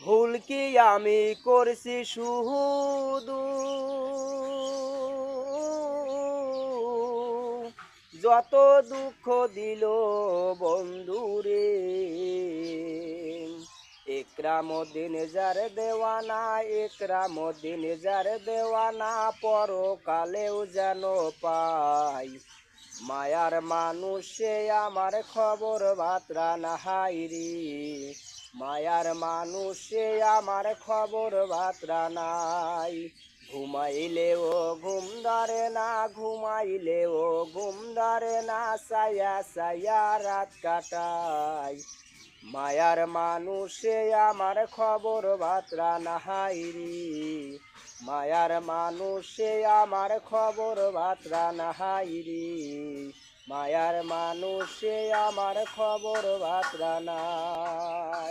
ভুল কি আমি করছি শুধু, যত দুঃখ দিল বন্ধুরে। একরামুদ্দিন যার দেওয়ানা, একরামুদ্দিন যার দেওয়ানা, পরকালেও যেন পাই। মায়ার মানুষে আমার খবর বার্তা নাহাই রে, মায়ার মানুষে আমার খবর বার্তা নাই। ঘুমাইলেও ঘুম ধরে না, ঘুমাইলেও ঘুম ধরে না, সায়া সায়া রাত কাটাই। মায়ার মানুষে আমার খবর বার্তা নাহাই রে, মায়ার মানুষে আমার খবর বার্তা নাহাই রে, মায়ার মানুষে আমার খবর বার্তা নাই।